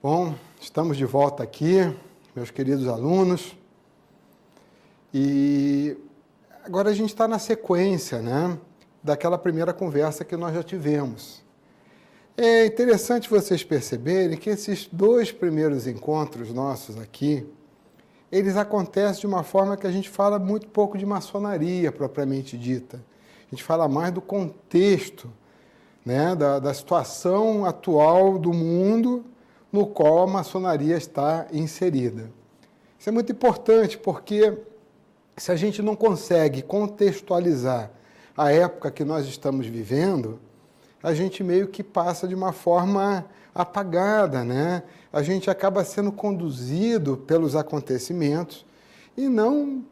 Bom, estamos de volta aqui, meus queridos alunos, e agora a gente está na sequência, daquela primeira conversa que nós já tivemos. É interessante vocês perceberem que esses dois primeiros encontros nossos aqui, eles acontecem de uma forma que a gente fala muito pouco de maçonaria propriamente dita. A gente fala mais do contexto, da situação atual do mundo no qual a maçonaria está inserida. Isso é muito importante porque se a gente não consegue contextualizar a época que nós estamos vivendo, a gente meio que passa de uma forma apagada, A gente acaba sendo conduzido pelos acontecimentos e não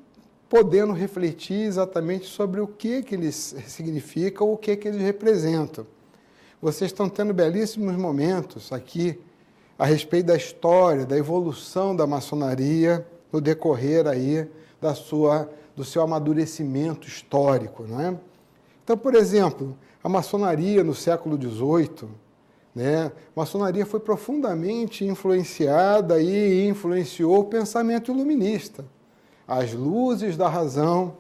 podendo refletir exatamente sobre o que eles significam ou o que eles representam. Vocês estão tendo belíssimos momentos aqui a respeito da história, da evolução da maçonaria no decorrer aí do seu amadurecimento histórico, Então, por exemplo, a maçonaria no século XVIII, a maçonaria foi profundamente influenciada e influenciou o pensamento iluminista. As luzes da razão,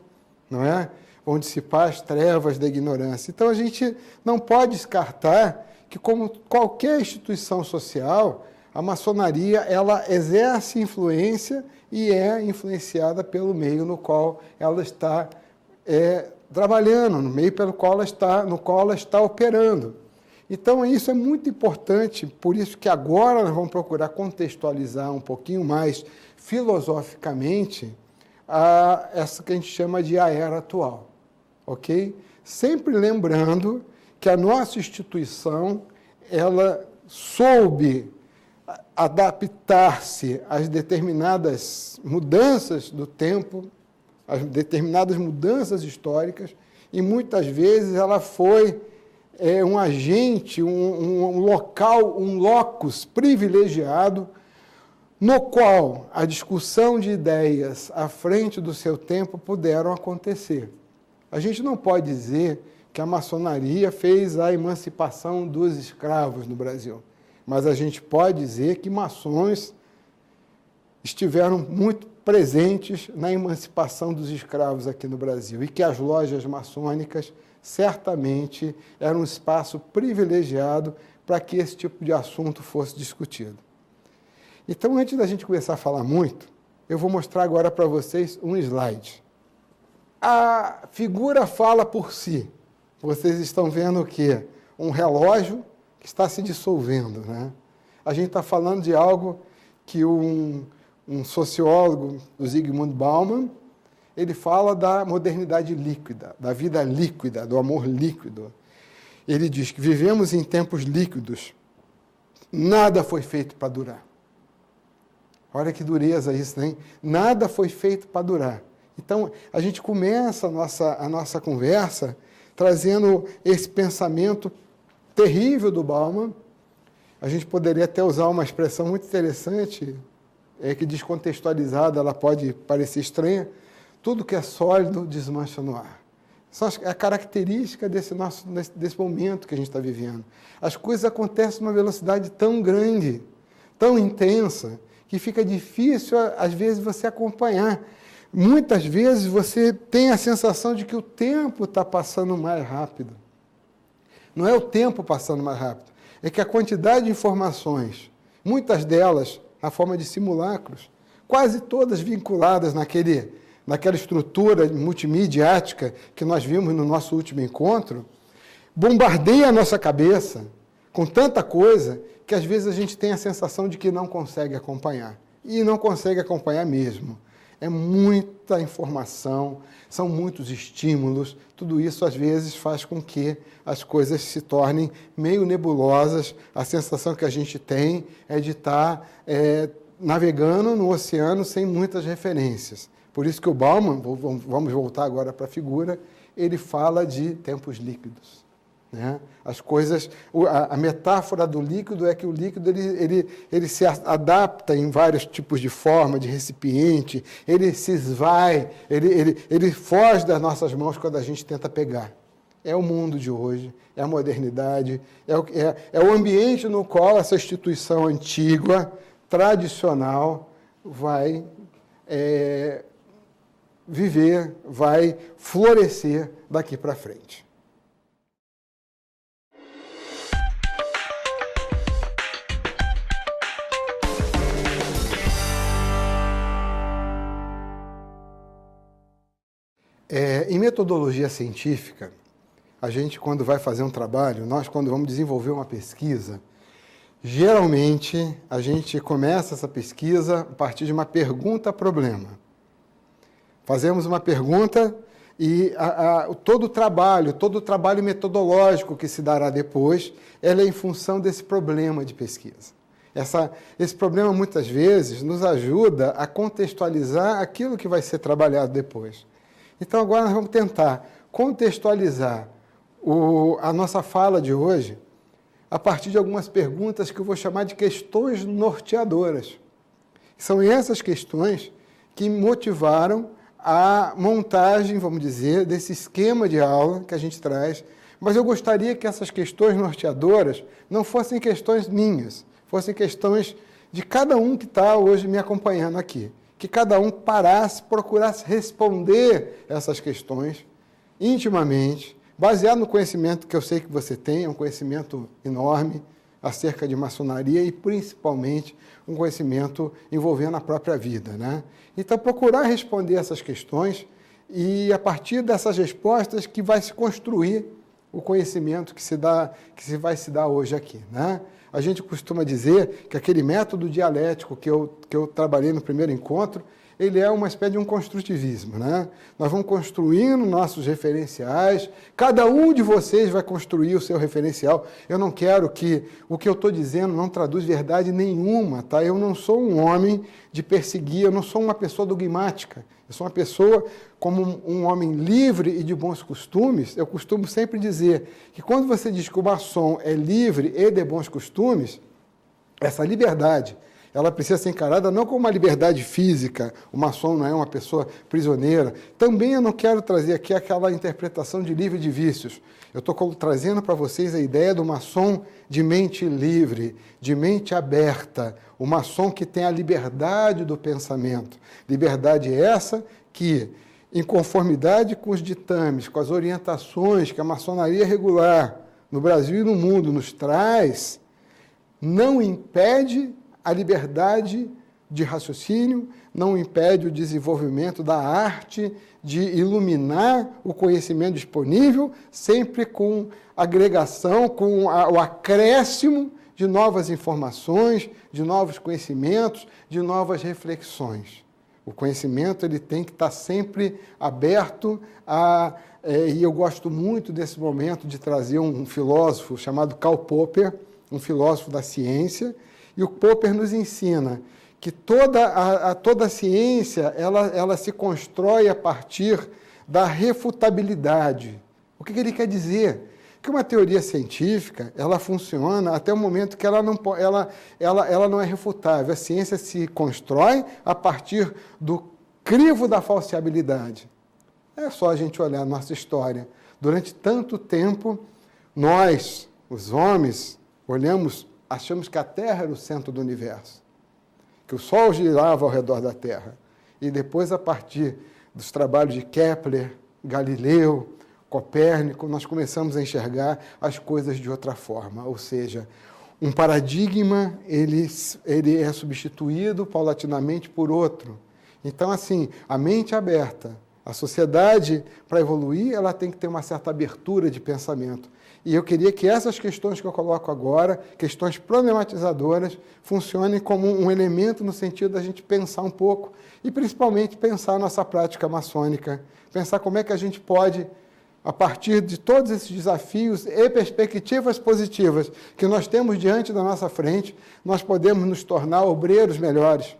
vão dissipar as trevas da ignorância. Então, a gente não pode descartar que, como qualquer instituição social, a maçonaria ela exerce influência e é influenciada pelo meio no qual ela está trabalhando, no meio no qual ela está operando. Então, isso é muito importante, por isso que agora nós vamos procurar contextualizar um pouquinho mais filosoficamente essa que a gente chama de a era atual, ok? Sempre lembrando que a nossa instituição, ela soube adaptar-se às determinadas mudanças do tempo, às determinadas mudanças históricas, e muitas vezes ela foi um agente, um local, um locus privilegiado, no qual a discussão de ideias à frente do seu tempo puderam acontecer. A gente não pode dizer que a maçonaria fez a emancipação dos escravos no Brasil, mas a gente pode dizer que maçons estiveram muito presentes na emancipação dos escravos aqui no Brasil e que as lojas maçônicas certamente eram um espaço privilegiado para que esse tipo de assunto fosse discutido. Então, antes da gente começar a falar muito, eu vou mostrar agora para vocês um slide. A figura fala por si. Vocês estão vendo o quê? Um relógio que está se dissolvendo, A gente está falando de algo que um sociólogo, o Zygmunt Bauman, ele fala da modernidade líquida, da vida líquida, do amor líquido. Ele diz que vivemos em tempos líquidos, nada foi feito para durar. Olha que dureza isso, Nada foi feito para durar. Então, a gente começa a nossa conversa trazendo esse pensamento terrível do Bauman. A gente poderia até usar uma expressão muito interessante, que descontextualizada ela pode parecer estranha. Tudo que é sólido desmancha no ar. É a característica desse momento que a gente está vivendo. As coisas acontecem numa velocidade tão grande, tão intensa, que fica difícil, às vezes, você acompanhar. Muitas vezes você tem a sensação de que o tempo está passando mais rápido. Não é o tempo passando mais rápido, é que a quantidade de informações, muitas delas na forma de simulacros, quase todas vinculadas naquela estrutura multimediática que nós vimos no nosso último encontro, bombardeia a nossa cabeça com tanta coisa que às vezes a gente tem a sensação de que não consegue acompanhar. E não consegue acompanhar mesmo. É muita informação, são muitos estímulos, tudo isso às vezes faz com que as coisas se tornem meio nebulosas. A sensação que a gente tem é de estar navegando no oceano sem muitas referências. Por isso que o Bauman, vamos voltar agora para a figura, ele fala de tempos líquidos. As coisas, a metáfora do líquido é que o líquido ele se adapta em vários tipos de forma, de recipiente, ele se esvai, ele foge das nossas mãos quando a gente tenta pegar. é o mundo de hoje, é a modernidade, é o ambiente no qual essa instituição antiga, tradicional, vai viver, vai florescer daqui para frente. Em metodologia científica, a gente, quando vai fazer um trabalho, nós, quando vamos desenvolver uma pesquisa, geralmente, a gente começa essa pesquisa a partir de uma pergunta-problema. Fazemos uma pergunta e todo o trabalho metodológico que se dará depois, ela é em função desse problema de pesquisa. Esse problema, muitas vezes, nos ajuda a contextualizar aquilo que vai ser trabalhado depois. Então, agora nós vamos tentar contextualizar a nossa fala de hoje a partir de algumas perguntas que eu vou chamar de questões norteadoras. São essas questões que motivaram a montagem, vamos dizer, desse esquema de aula que a gente traz, mas eu gostaria que essas questões norteadoras não fossem questões minhas, fossem questões de cada um que está hoje me acompanhando aqui. Que cada um parasse, procurasse responder essas questões intimamente, baseado no conhecimento que eu sei que você tem, um conhecimento enorme acerca de maçonaria e, principalmente, um conhecimento envolvendo a própria vida, né? Então, procurar responder essas questões e, a partir dessas respostas, que vai se construir o conhecimento que vai se dar hoje aqui, né? A gente costuma dizer que aquele método dialético que eu trabalhei no primeiro encontro, ele é uma espécie de um construtivismo, né? Nós vamos construindo nossos referenciais, cada um de vocês vai construir o seu referencial. Eu não quero que o que eu estou dizendo não traduz verdade nenhuma, tá? Eu não sou um homem de perseguir, eu não sou uma pessoa dogmática. Eu sou uma pessoa, como um homem livre e de bons costumes. Eu costumo sempre dizer que quando você diz que o maçom é livre e de bons costumes, essa liberdade, ela precisa ser encarada não como uma liberdade física, o maçom não é uma pessoa prisioneira. Também eu não quero trazer aqui aquela interpretação de livre de vícios. Eu estou trazendo para vocês a ideia do maçom de mente livre, de mente aberta, o maçom que tem a liberdade do pensamento. Liberdade essa que, em conformidade com os ditames, com as orientações que a maçonaria regular no Brasil e no mundo nos traz, não impede a liberdade de raciocínio, não impede o desenvolvimento da arte de iluminar o conhecimento disponível, sempre com agregação, com o acréscimo de novas informações, de novos conhecimentos, de novas reflexões. O conhecimento ele tem que estar sempre aberto e eu gosto muito desse momento de trazer um filósofo chamado Karl Popper, um filósofo da ciência, e o Popper nos ensina que toda a ciência ela se constrói a partir da refutabilidade. O que ele quer dizer? Que uma teoria científica ela funciona até o momento que ela não é refutável. A ciência se constrói a partir do crivo da falseabilidade. É só a gente olhar a nossa história. Durante tanto tempo, nós, os homens, achamos que a Terra era o centro do universo, que o Sol girava ao redor da Terra. E depois, a partir dos trabalhos de Kepler, Galileu, Copérnico, nós começamos a enxergar as coisas de outra forma, ou seja, um paradigma ele é substituído paulatinamente por outro. Então, assim, a mente aberta, a sociedade, para evoluir, ela tem que ter uma certa abertura de pensamento. E eu queria que essas questões que eu coloco agora, questões problematizadoras, funcionem como um elemento no sentido da gente pensar um pouco e, principalmente, pensar a nossa prática maçônica, pensar como é que a gente pode, a partir de todos esses desafios e perspectivas positivas que nós temos diante da nossa frente, nós podemos nos tornar obreiros melhores,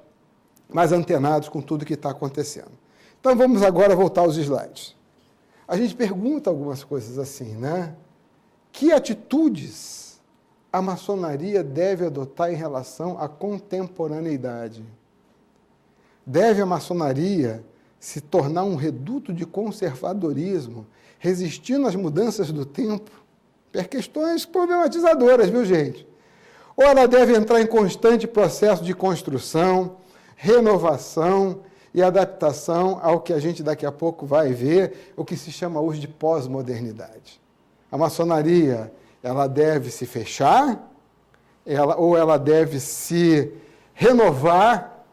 mais antenados com tudo que está acontecendo. Então, vamos agora voltar aos slides. A gente pergunta algumas coisas assim, né? Que atitudes a maçonaria deve adotar em relação à contemporaneidade? Deve a maçonaria se tornar um reduto de conservadorismo, resistindo às mudanças do tempo, por questões problematizadoras, viu, gente? Ou ela deve entrar em constante processo de construção, renovação e adaptação ao que a gente daqui a pouco vai ver, o que se chama hoje de pós-modernidade. A maçonaria, ela deve se fechar, ou ela deve se renovar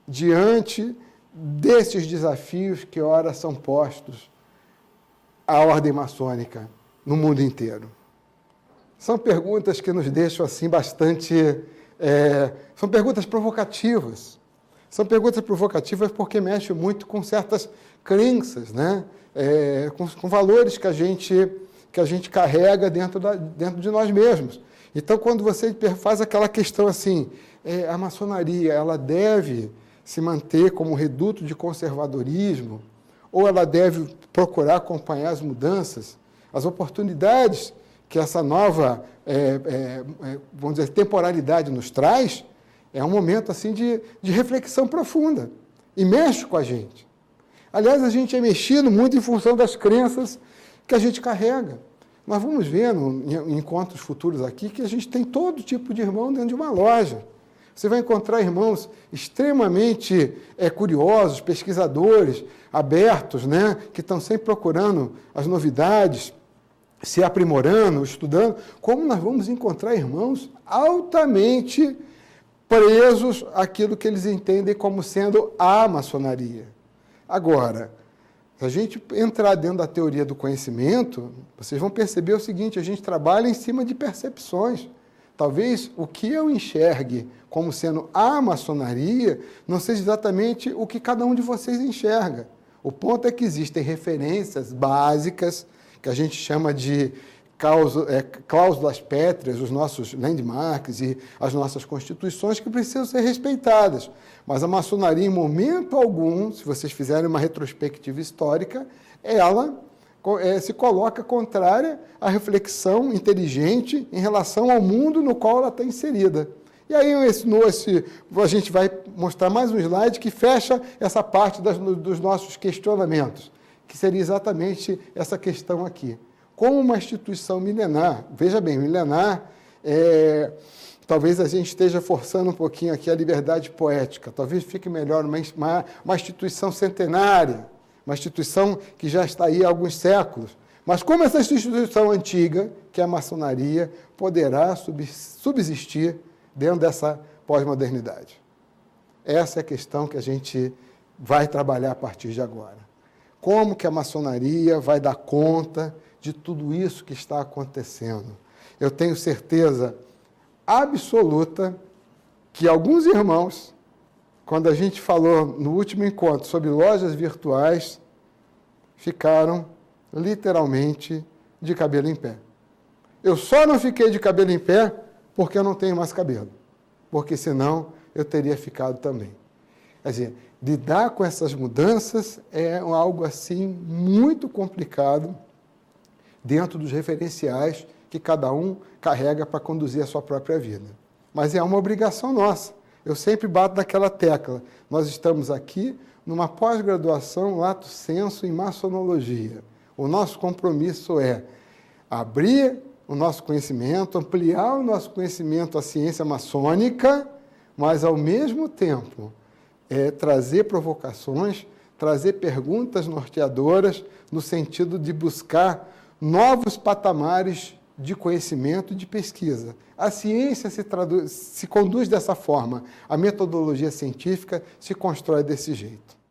diante desses desafios que, ora, são postos à ordem maçônica no mundo inteiro. São perguntas que nos deixam assim bastante... são perguntas provocativas. São perguntas provocativas porque mexem muito com certas crenças, né? Com valores que a gente carrega dentro de nós mesmos. Então, quando você faz aquela questão assim, a maçonaria, ela deve se manter como reduto de conservadorismo, ou ela deve procurar acompanhar as mudanças, as oportunidades que essa nova, vamos dizer, temporalidade nos traz, é um momento assim de reflexão profunda, e mexe com a gente. Aliás, a gente é mexido muito em função das crenças que a gente carrega. Nós vamos ver em encontros futuros aqui que a gente tem todo tipo de irmão dentro de uma loja. Você vai encontrar irmãos extremamente curiosos, pesquisadores, abertos, né, que estão sempre procurando as novidades, se aprimorando, estudando, como nós vamos encontrar irmãos altamente presos àquilo que eles entendem como sendo a maçonaria. Agora, se a gente entrar dentro da teoria do conhecimento, vocês vão perceber o seguinte, a gente trabalha em cima de percepções. Talvez o que eu enxergue como sendo a maçonaria não seja exatamente o que cada um de vocês enxerga. O ponto é que existem referências básicas, que a gente chama de cláusulas pétreas, os nossos landmarks e as nossas constituições, que precisam ser respeitadas. Mas a maçonaria, em momento algum, se vocês fizerem uma retrospectiva histórica, ela se coloca contrária à reflexão inteligente em relação ao mundo no qual ela está inserida. E aí a gente vai mostrar mais um slide que fecha essa parte dos nossos questionamentos, que seria exatamente essa questão aqui. Como uma instituição milenar, veja bem, milenar, talvez a gente esteja forçando um pouquinho aqui a liberdade poética, talvez fique melhor uma instituição centenária, uma instituição que já está aí há alguns séculos. Mas como essa instituição antiga, que é a maçonaria, poderá subsistir dentro dessa pós-modernidade? Essa é a questão que a gente vai trabalhar a partir de agora. Como que a maçonaria vai dar conta de tudo isso que está acontecendo? Eu tenho certeza absoluta que alguns irmãos, quando a gente falou no último encontro sobre lojas virtuais, ficaram literalmente de cabelo em pé. Eu só não fiquei de cabelo em pé porque eu não tenho mais cabelo, porque senão eu teria ficado também. Quer dizer, lidar com essas mudanças é algo assim muito complicado dentro dos referenciais que cada um carrega para conduzir a sua própria vida. Mas é uma obrigação nossa. Eu sempre bato naquela tecla. Nós estamos aqui numa pós-graduação lato sensu em maçonologia. O nosso compromisso é abrir o nosso conhecimento, ampliar o nosso conhecimento à ciência maçônica, mas, ao mesmo tempo, trazer provocações, trazer perguntas norteadoras no sentido de buscar novos patamares de conhecimento e de pesquisa. A ciência se conduz dessa forma, a metodologia científica se constrói desse jeito.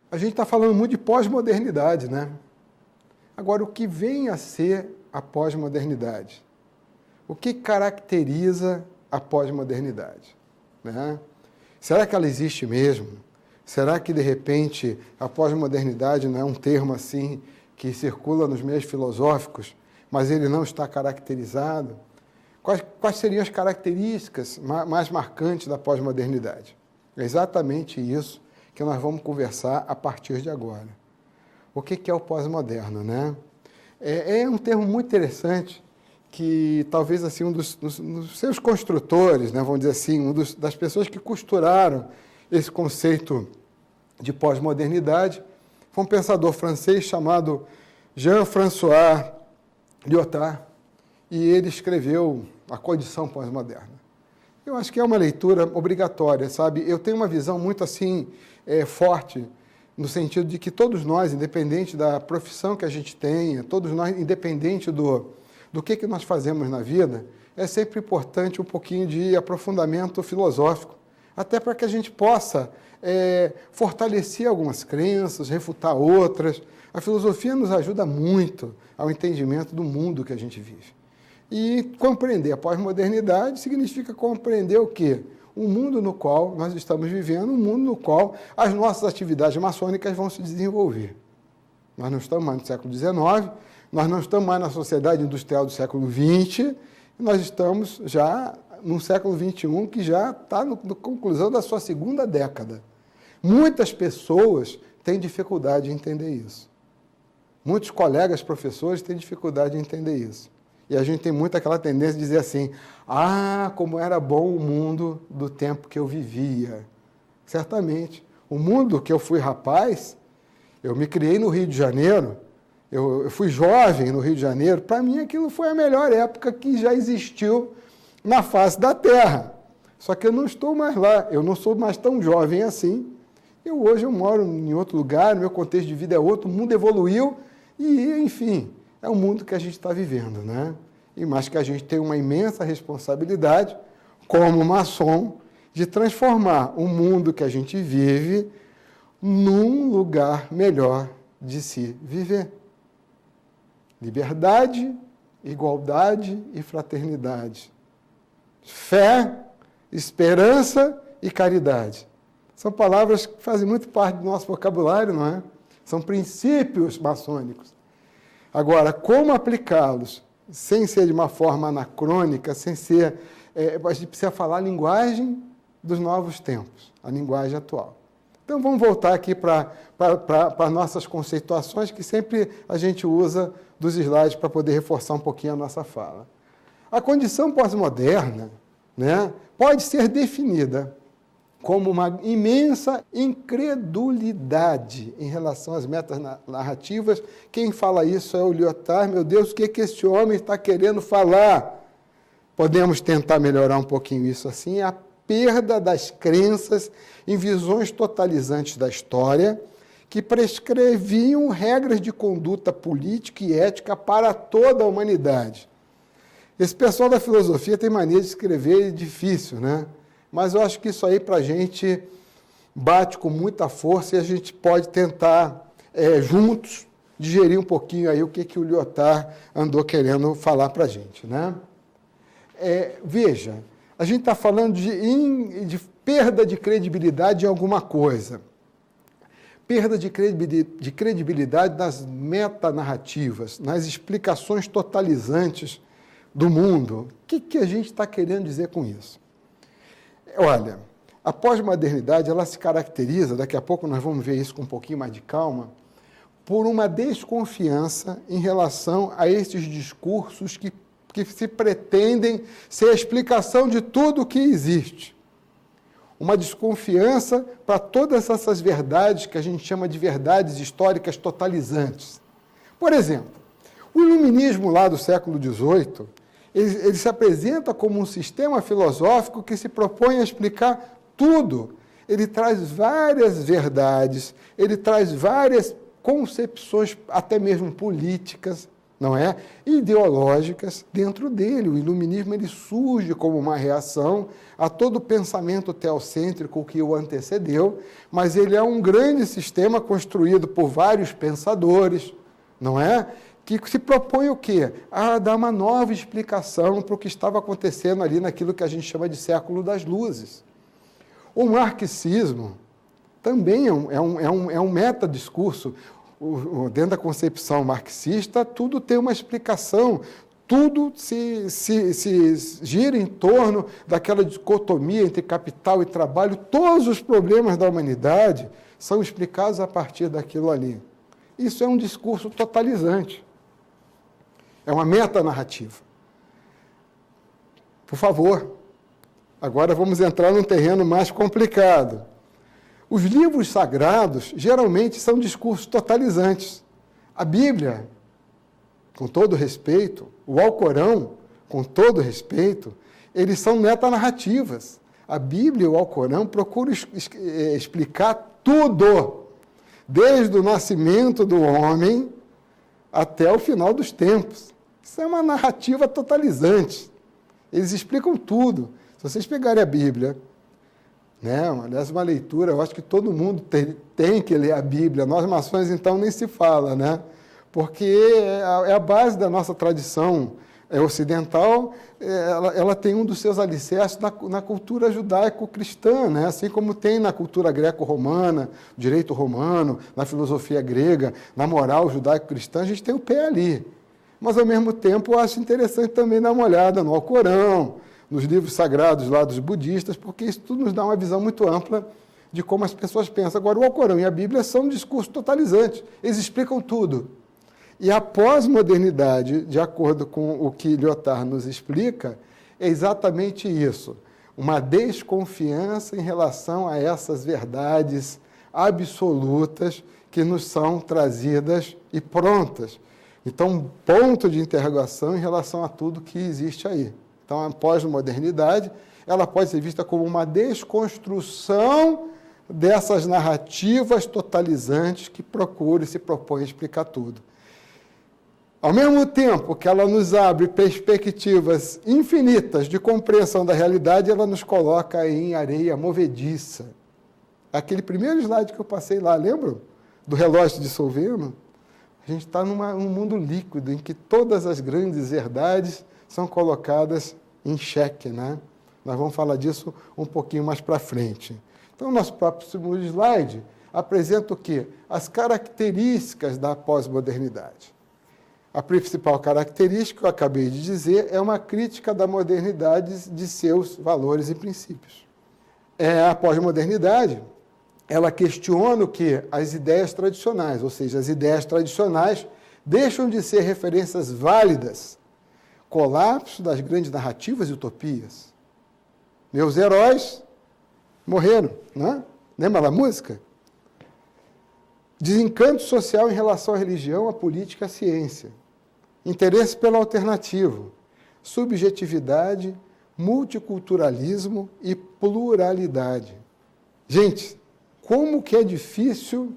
A gente está falando muito de pós-modernidade, né? Agora, o que vem a ser a pós-modernidade? O que caracteriza a pós-modernidade? Né? Será que ela existe mesmo? Será que, de repente, a pós-modernidade não é um termo assim que circula nos meios filosóficos, mas ele não está caracterizado? Quais seriam as características mais marcantes da pós-modernidade? É exatamente isso que nós vamos conversar a partir de agora. O que é o pós-moderno, né? É um termo muito interessante que talvez assim um dos seus construtores, né, vamos dizer assim, das pessoas que costuraram esse conceito de pós-modernidade foi um pensador francês chamado Jean-François Lyotard, e ele escreveu A Condição Pós-Moderna. Eu acho que é uma leitura obrigatória, sabe? Eu tenho uma visão muito assim forte, no sentido de que todos nós, independente da profissão que a gente tenha, todos nós, independente do que nós fazemos na vida, é sempre importante um pouquinho de aprofundamento filosófico, até para que a gente possa fortalecer algumas crenças, refutar outras. A filosofia nos ajuda muito ao entendimento do mundo que a gente vive. E compreender a pós-modernidade significa compreender o quê? O mundo no qual nós estamos vivendo, um mundo no qual as nossas atividades maçônicas vão se desenvolver. Nós não estamos mais no século XIX, nós não estamos mais na sociedade industrial do século XX, nós estamos já no século XXI, que já está na conclusão da sua segunda década. Muitas pessoas têm dificuldade em entender isso. Muitos colegas professores têm dificuldade em entender isso. E a gente tem muito aquela tendência de dizer assim, como era bom o mundo do tempo que eu vivia. Certamente. O mundo que eu fui rapaz, eu me criei no Rio de Janeiro, eu fui jovem no Rio de Janeiro, para mim aquilo foi a melhor época que já existiu na face da Terra. Só que eu não estou mais lá, eu não sou mais tão jovem assim. Hoje eu moro em outro lugar, meu contexto de vida é outro, o mundo evoluiu e, enfim, é o mundo que a gente está vivendo, né? E mais que a gente tem uma imensa responsabilidade, como maçom, de transformar o mundo que a gente vive num lugar melhor de se viver. Liberdade, igualdade e fraternidade. Fé, esperança e caridade. São palavras que fazem muito parte do nosso vocabulário, não é? São princípios maçônicos. Agora, como aplicá-los sem ser de uma forma anacrônica, sem ser... a gente precisa falar a linguagem dos novos tempos, a linguagem atual. Então, vamos voltar aqui para nossas conceituações, que sempre a gente usa dos slides para poder reforçar um pouquinho a nossa fala. A condição pós-moderna, né, pode ser definida como uma imensa incredulidade em relação às metas narrativas. Quem fala isso é o Lyotard. Meu Deus, o que esse homem está querendo falar? Podemos tentar melhorar um pouquinho isso assim. A perda das crenças em visões totalizantes da história que prescreviam regras de conduta política e ética para toda a humanidade. Esse pessoal da filosofia tem mania de escrever difícil, né? Mas eu acho que isso aí para a gente bate com muita força e a gente pode tentar, juntos, digerir um pouquinho aí o que o Lyotard andou querendo falar para a gente, né? Veja, a gente está falando de perda de credibilidade em alguma coisa. Perda de credibilidade nas metanarrativas, nas explicações totalizantes do mundo. O que a gente está querendo dizer com isso? Olha, a pós-modernidade ela se caracteriza, daqui a pouco nós vamos ver isso com um pouquinho mais de calma, por uma desconfiança em relação a esses discursos que se pretendem ser a explicação de tudo o que existe. Uma desconfiança para todas essas verdades que a gente chama de verdades históricas totalizantes. Por exemplo, o iluminismo lá do século XVIII, ele se apresenta como um sistema filosófico que se propõe a explicar tudo. Ele traz várias verdades, ele traz várias concepções, até mesmo políticas, não é? Ideológicas dentro dele. O iluminismo ele surge como uma reação a todo o pensamento teocêntrico que o antecedeu, mas ele é um grande sistema construído por vários pensadores, não é? Que se propõe o quê? A dar uma nova explicação para o que estava acontecendo ali naquilo que a gente chama de século das luzes. O marxismo também é um metadiscurso. Dentro da concepção marxista, tudo tem uma explicação, tudo se gira em torno daquela dicotomia entre capital e trabalho. Todos os problemas da humanidade são explicados a partir daquilo ali. Isso é um discurso totalizante. É uma metanarrativa. Por favor, agora vamos entrar num terreno mais complicado. Os livros sagrados geralmente são discursos totalizantes. A Bíblia, com todo respeito, o Alcorão, com todo respeito, eles são metanarrativas. A Bíblia e o Alcorão procuram explicar tudo, desde o nascimento do homem até o final dos tempos. Isso é uma narrativa totalizante. Eles explicam tudo. Se vocês pegarem a Bíblia, né, aliás, uma leitura, eu acho que todo mundo tem que ler a Bíblia. Nós, maçons, então, nem se fala, né? Porque é a base da nossa tradição ocidental, ela tem um dos seus alicerces na cultura judaico-cristã, né? Assim como tem na cultura greco-romana, direito romano, na filosofia grega, na moral judaico-cristã, a gente tem o pé ali. Mas, ao mesmo tempo, eu acho interessante também dar uma olhada no Alcorão, nos livros sagrados lá dos budistas, porque isso tudo nos dá uma visão muito ampla de como as pessoas pensam. Agora, o Alcorão e a Bíblia são um discurso totalizante, eles explicam tudo. E a pós-modernidade, de acordo com o que Lyotard nos explica, é exatamente isso, uma desconfiança em relação a essas verdades absolutas que nos são trazidas e prontas. Então, ponto de interrogação em relação a tudo que existe aí. Então, a pós-modernidade, ela pode ser vista como uma desconstrução dessas narrativas totalizantes que procuram e se propõem a explicar tudo. Ao mesmo tempo que ela nos abre perspectivas infinitas de compreensão da realidade, ela nos coloca em areia movediça. Aquele primeiro slide que eu passei lá, lembram? Do relógio dissolvendo? A gente está num mundo líquido, em que todas as grandes verdades são colocadas em xeque, né? Nós vamos falar disso um pouquinho mais para frente. Então, o nosso próximo slide apresenta o quê? As características da pós-modernidade. A principal característica, que eu acabei de dizer, é uma crítica da modernidade de seus valores e princípios. A pós-modernidade, ela questiona o quê? As ideias tradicionais, ou seja, as ideias tradicionais deixam de ser referências válidas. Colapso das grandes narrativas e utopias. Meus heróis morreram, né? Lembra da música? Desencanto social em relação à religião, à política, à ciência. Interesse pelo alternativo. Subjetividade, multiculturalismo e pluralidade. Gente, como que é difícil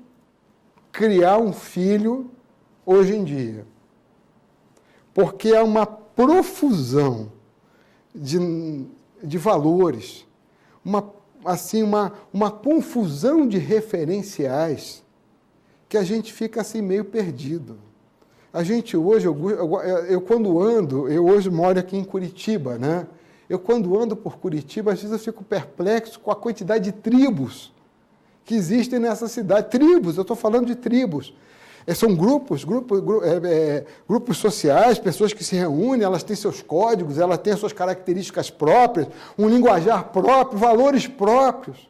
criar um filho hoje em dia? Porque há uma profusão de valores, uma confusão de referenciais, que a gente fica assim meio perdido. A gente hoje, eu quando ando, eu hoje moro aqui em Curitiba, né? Eu quando ando por Curitiba, às vezes eu fico perplexo com a quantidade de tribos que existem nessa cidade. Tribos, eu estou falando de tribos. São grupos sociais, pessoas que se reúnem, elas têm seus códigos, elas têm suas características próprias, um linguajar próprio, valores próprios.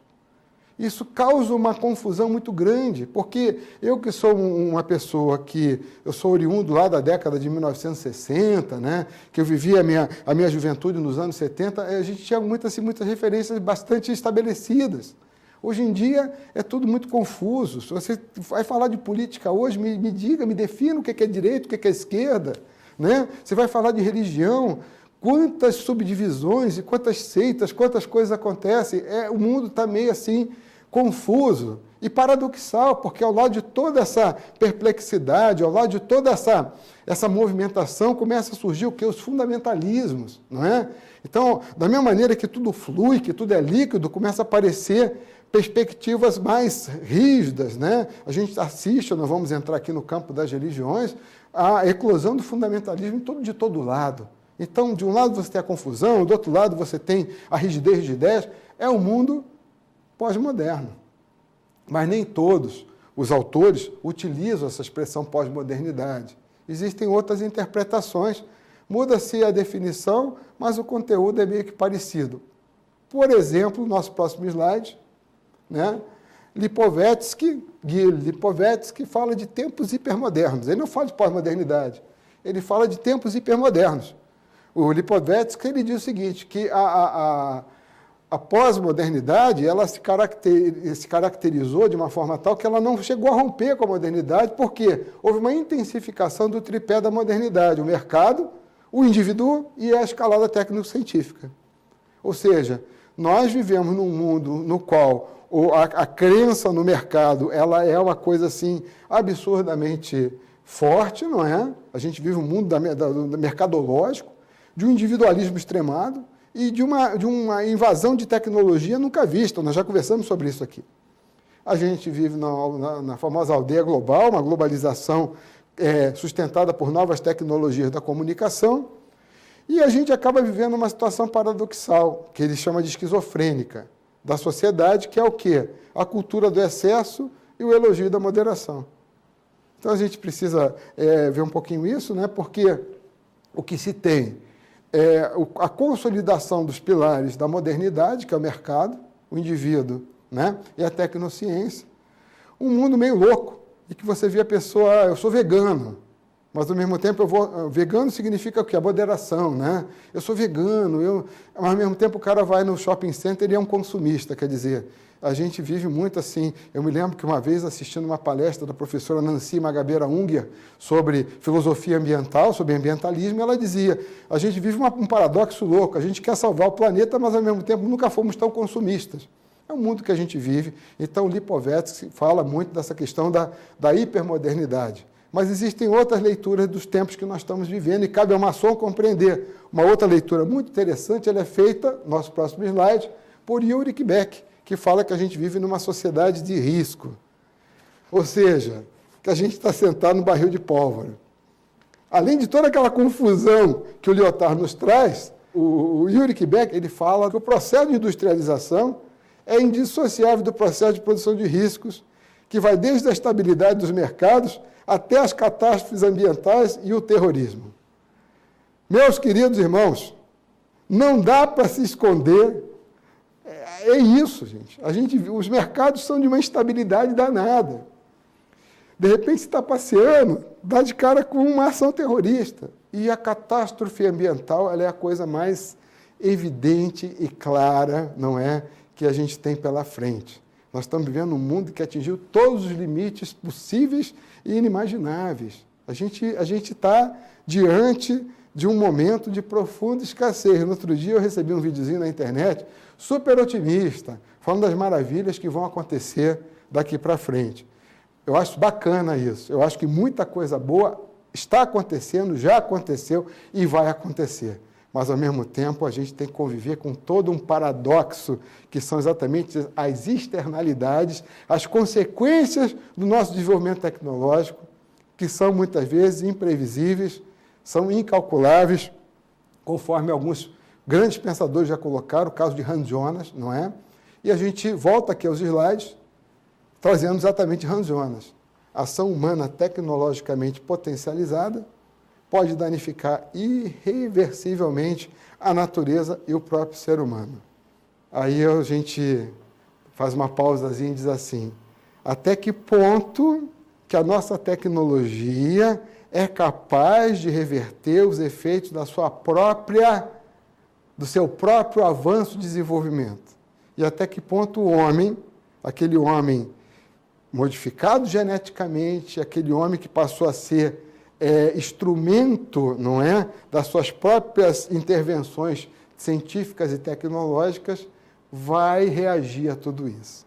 Isso causa uma confusão muito grande, porque eu que sou uma pessoa eu sou oriundo lá da década de 1960, né, que eu vivi a minha juventude nos anos 70, a gente tinha muitas referências bastante estabelecidas. Hoje em dia é tudo muito confuso. Se você vai falar de política hoje, me diga, me defina o que é direita, o que é esquerda, né? Você vai falar de religião, quantas subdivisões e quantas seitas, quantas coisas acontecem. O mundo está meio assim confuso e paradoxal, porque ao lado de toda essa perplexidade, ao lado de toda essa movimentação, começa a surgir o quê? Os fundamentalismos, não é? Então, da mesma maneira que tudo flui, que tudo é líquido, começa a aparecer perspectivas mais rígidas, né? A gente assiste, nós vamos entrar aqui no campo das religiões, a eclosão do fundamentalismo de todo lado. Então, de um lado você tem a confusão, do outro lado você tem a rigidez de ideias. É um mundo pós-moderno. Mas nem todos os autores utilizam essa expressão pós-modernidade. Existem outras interpretações. Muda-se a definição, mas o conteúdo é meio que parecido. Por exemplo, nosso próximo slide, né? Gil Lipovetsky fala de tempos hipermodernos. Ele não fala de pós-modernidade, ele fala de tempos hipermodernos. O Lipovetsky ele diz o seguinte, que a pós-modernidade ela se caracterizou de uma forma tal que ela não chegou a romper com a modernidade, porque houve uma intensificação do tripé da modernidade, o mercado, o indivíduo e a escalada técnico-científica. Ou seja, nós vivemos num mundo no qual a crença no mercado ela é uma coisa assim absurdamente forte, não é? A gente vive um mundo do mercadológico, de um individualismo extremado e de uma invasão de tecnologia nunca vista. Nós já conversamos sobre isso aqui. A gente vive na famosa aldeia global, uma globalização sustentada por novas tecnologias da comunicação, e a gente acaba vivendo uma situação paradoxal, que ele chama de esquizofrênica, da sociedade, que é o quê? A cultura do excesso e o elogio da moderação. Então, a gente precisa ver um pouquinho isso, né? Porque o que se tem é a consolidação dos pilares da modernidade, que é o mercado, o indivíduo, né? E a tecnociência. Um mundo meio louco, e que você vê a pessoa, eu sou vegano, mas ao mesmo tempo vegano significa o quê? A moderação, né? Eu sou vegano, mas ao mesmo tempo o cara vai no shopping center e é um consumista, quer dizer, a gente vive muito assim. Eu me lembro que uma vez assistindo uma palestra da professora Nancy Magabeira Unger sobre filosofia ambiental, sobre ambientalismo, ela dizia, a gente vive um paradoxo louco, a gente quer salvar o planeta, mas ao mesmo tempo nunca fomos tão consumistas. É o mundo que a gente vive. Então, Lipovetsky fala muito dessa questão da hipermodernidade. Mas existem outras leituras dos tempos que nós estamos vivendo e cabe ao maçom compreender. Uma outra leitura muito interessante, ela é feita, nosso próximo slide, por Yuri Beck, que fala que a gente vive numa sociedade de risco. Ou seja, que a gente está sentado no barril de pólvora. Além de toda aquela confusão que o Lyotard nos traz, o Yuri Beck ele fala que o processo de industrialização é indissociável do processo de produção de riscos, que vai desde a estabilidade dos mercados até as catástrofes ambientais e o terrorismo. Meus queridos irmãos, não dá para se esconder. É isso, gente. Os mercados são de uma instabilidade danada. De repente, você está passeando, dá de cara com uma ação terrorista. E a catástrofe ambiental ela é a coisa mais evidente e clara, não é, que a gente tem pela frente. Nós estamos vivendo um mundo que atingiu todos os limites possíveis e inimagináveis. A gente está diante de um momento de profunda escassez. No outro dia eu recebi um videozinho na internet, super otimista, falando das maravilhas que vão acontecer daqui para frente. Eu acho bacana isso. Eu acho que muita coisa boa está acontecendo, já aconteceu e vai acontecer. Mas, ao mesmo tempo, a gente tem que conviver com todo um paradoxo, que são exatamente as externalidades, as consequências do nosso desenvolvimento tecnológico, que são, muitas vezes, imprevisíveis, são incalculáveis, conforme alguns grandes pensadores já colocaram, o caso de Hans Jonas, não é? E a gente volta aqui aos slides, trazendo exatamente Hans Jonas. Ação humana tecnologicamente potencializada, pode danificar irreversivelmente a natureza e o próprio ser humano. Aí a gente faz uma pausazinha e diz assim, até que ponto que a nossa tecnologia é capaz de reverter os efeitos do seu próprio avanço e desenvolvimento? E até que ponto o homem, aquele homem modificado geneticamente, aquele homem que passou a ser instrumento, não é, das suas próprias intervenções científicas e tecnológicas, vai reagir a tudo isso.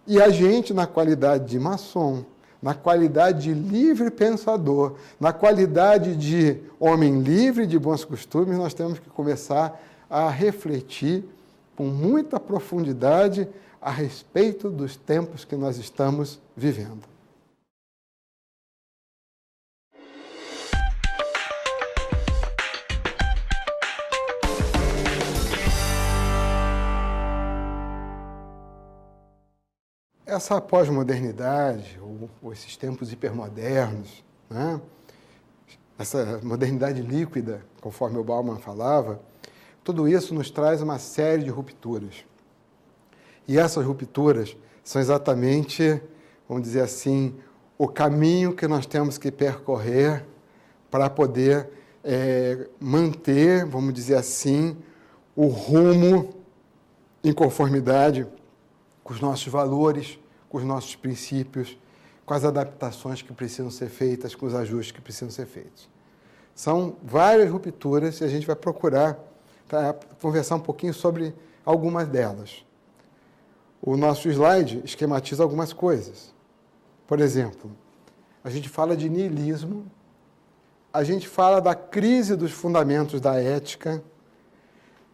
E a gente, na qualidade de maçom, na qualidade de livre pensador, na qualidade de homem livre de bons costumes, nós temos que começar a refletir com muita profundidade a respeito dos tempos que nós estamos vivendo. Essa pós-modernidade, ou esses tempos hipermodernos, né? Essa modernidade líquida, conforme o Bauman falava, tudo isso nos traz uma série de rupturas. E essas rupturas são exatamente, vamos dizer assim, o caminho que nós temos que percorrer para poder manter, vamos dizer assim, o rumo em conformidade com os nossos valores, com os nossos princípios, com as adaptações que precisam ser feitas, com os ajustes que precisam ser feitos. São várias rupturas e a gente vai procurar conversar um pouquinho sobre algumas delas. O nosso slide esquematiza algumas coisas. Por exemplo, a gente fala de niilismo, a gente fala da crise dos fundamentos da ética,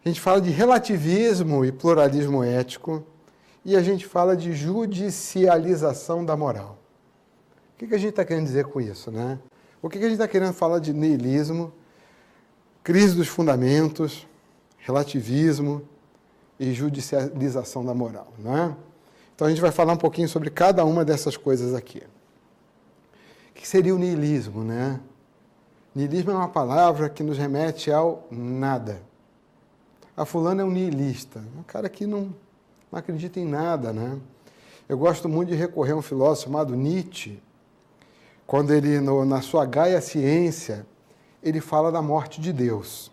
a gente fala de relativismo e pluralismo ético, e a gente fala de judicialização da moral. O que a gente está querendo dizer com isso, né? O que a gente está querendo falar de niilismo, crise dos fundamentos, relativismo e judicialização da moral, né? Então a gente vai falar um pouquinho sobre cada uma dessas coisas aqui. O que seria o niilismo, né? Niilismo é uma palavra que nos remete ao nada. A fulano é um niilista, um cara que não acredita em nada, né? Eu gosto muito de recorrer a um filósofo chamado Nietzsche, quando ele, na sua Gaia Ciência, ele fala da morte de Deus.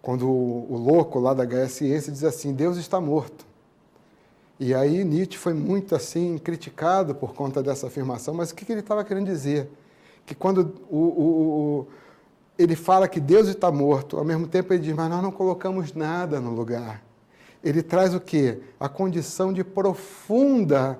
Quando o louco lá da Gaia Ciência diz assim, Deus está morto. E aí Nietzsche foi muito assim criticado por conta dessa afirmação, mas o que ele estava querendo dizer? Que quando ele fala que Deus está morto, ao mesmo tempo ele diz, mas nós não colocamos nada no lugar. Ele traz o quê? A condição de profunda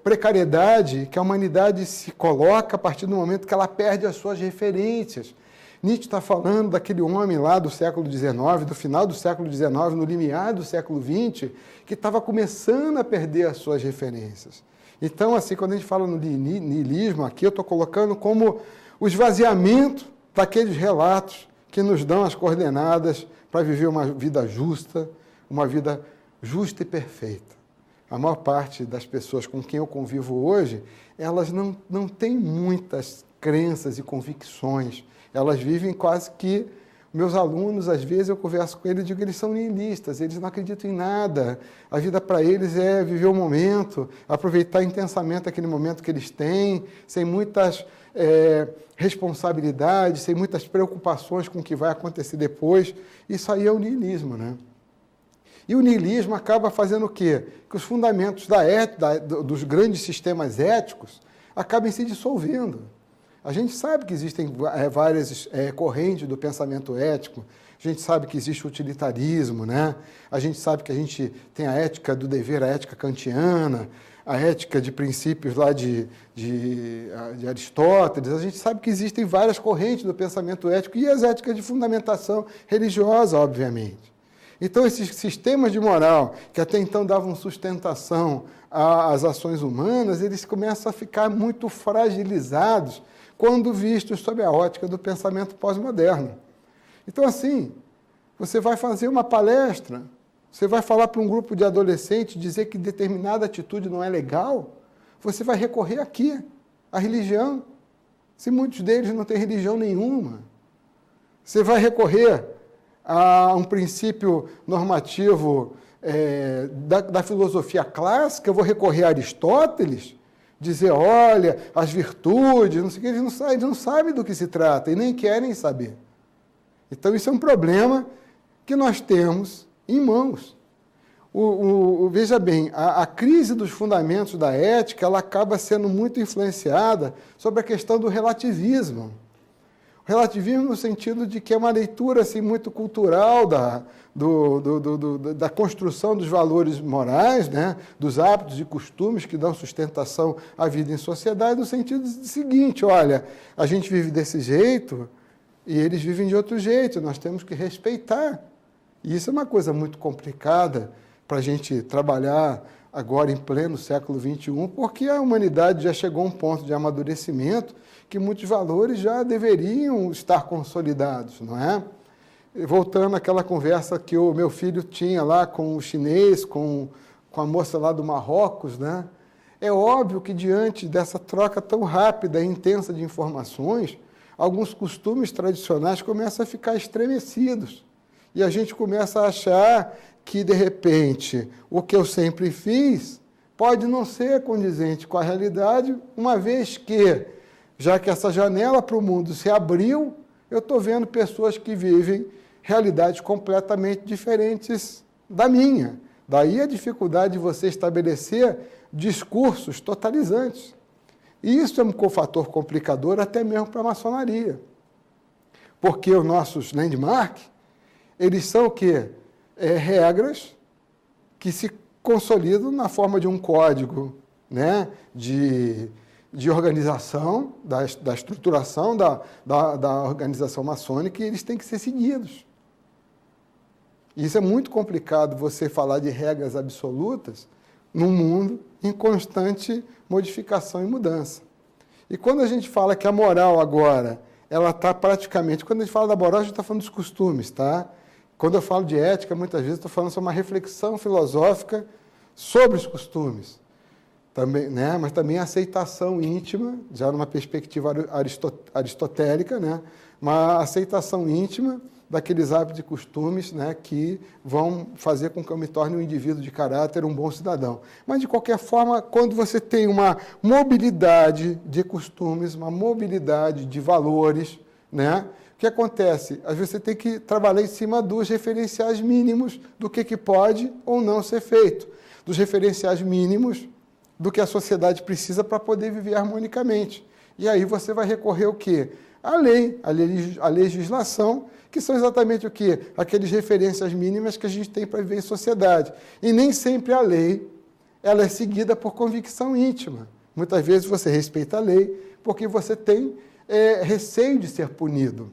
precariedade que a humanidade se coloca a partir do momento que ela perde as suas referências. Nietzsche está falando daquele homem lá do século XIX, do final do século XIX, no limiar do século XX, que estava começando a perder as suas referências. Então, assim, quando a gente fala no niilismo, aqui eu estou colocando como o esvaziamento daqueles relatos que nos dão as coordenadas para viver uma vida justa e perfeita. A maior parte das pessoas com quem eu convivo hoje, elas não têm muitas crenças e convicções. Elas vivem quase que... Meus alunos, às vezes, eu converso com eles e digo que eles são niilistas, eles não acreditam em nada. A vida para eles é viver o momento, aproveitar intensamente aquele momento que eles têm, sem muitas responsabilidades, sem muitas preocupações com o que vai acontecer depois. Isso aí é o niilismo, né? E o niilismo acaba fazendo o quê? Que os fundamentos dos grandes sistemas éticos acabem se dissolvendo. A gente sabe que existem várias correntes do pensamento ético, a gente sabe que existe o utilitarismo, né? A gente sabe que a gente tem a ética do dever, a ética kantiana, a ética de princípios lá de Aristóteles, a gente sabe que existem várias correntes do pensamento ético e as éticas de fundamentação religiosa, obviamente. Então, esses sistemas de moral, que até então davam sustentação às ações humanas, eles começam a ficar muito fragilizados quando vistos sob a ótica do pensamento pós-moderno. Então, assim, você vai fazer uma palestra, você vai falar para um grupo de adolescentes, dizer que determinada atitude não é legal, você vai recorrer aqui, à religião, se muitos deles não têm religião nenhuma. Você vai recorrer a um princípio normativo da filosofia clássica, eu vou recorrer a Aristóteles, dizer, olha, as virtudes, não sei o que, eles não sabem do que se trata e nem querem saber. Então, isso é um problema que nós temos em mãos. Veja bem, a crise dos fundamentos da ética, ela acaba sendo muito influenciada sobre a questão do relativismo. O relativismo no sentido de que é uma leitura assim, muito cultural da construção dos valores morais, né? Dos hábitos e costumes que dão sustentação à vida em sociedade, no sentido seguinte, olha, a gente vive desse jeito e eles vivem de outro jeito, nós temos que respeitar. E isso é uma coisa muito complicada para a gente trabalhar agora em pleno século XXI, porque a humanidade já chegou a um ponto de amadurecimento que muitos valores já deveriam estar consolidados, não é? Voltando àquela conversa que o meu filho tinha lá com o chinês, com a moça lá do Marrocos, né? É óbvio que diante dessa troca tão rápida e intensa de informações, alguns costumes tradicionais começam a ficar estremecidos. E a gente começa a achar que, de repente, o que eu sempre fiz pode não ser condizente com a realidade, uma vez que, já que essa janela para o mundo se abriu, eu estou vendo pessoas que vivem realidades completamente diferentes da minha. Daí a dificuldade de você estabelecer discursos totalizantes. E isso é um fator complicador até mesmo para a maçonaria. Porque os nossos landmarks, eles são o quê? Regras que se consolidam na forma de um código, né, de organização, da estruturação da organização maçônica, e eles têm que ser seguidos. Isso é muito complicado, você falar de regras absolutas num mundo em constante modificação e mudança. E quando a gente fala que a moral agora, ela está praticamente... Quando a gente fala da moral, a gente está falando dos costumes, tá? Quando eu falo de ética, muitas vezes estou falando sobre uma reflexão filosófica sobre os costumes. Também, né? Mas também a aceitação íntima, já numa perspectiva aristotélica, né? Uma aceitação íntima daqueles hábitos e costumes, né, que vão fazer com que eu me torne um indivíduo de caráter, um bom cidadão. Mas, de qualquer forma, quando você tem uma mobilidade de costumes, uma mobilidade de valores, né, o que acontece? Às vezes você tem que trabalhar em cima dos referenciais mínimos do que pode ou não ser feito, dos referenciais mínimos do que a sociedade precisa para poder viver harmonicamente. E aí você vai recorrer ao quê? A lei, a legislação, que são exatamente o quê? Aquelas referências mínimas que a gente tem para viver em sociedade. E nem sempre a lei ela é seguida por convicção íntima. Muitas vezes você respeita a lei porque você tem receio de ser punido.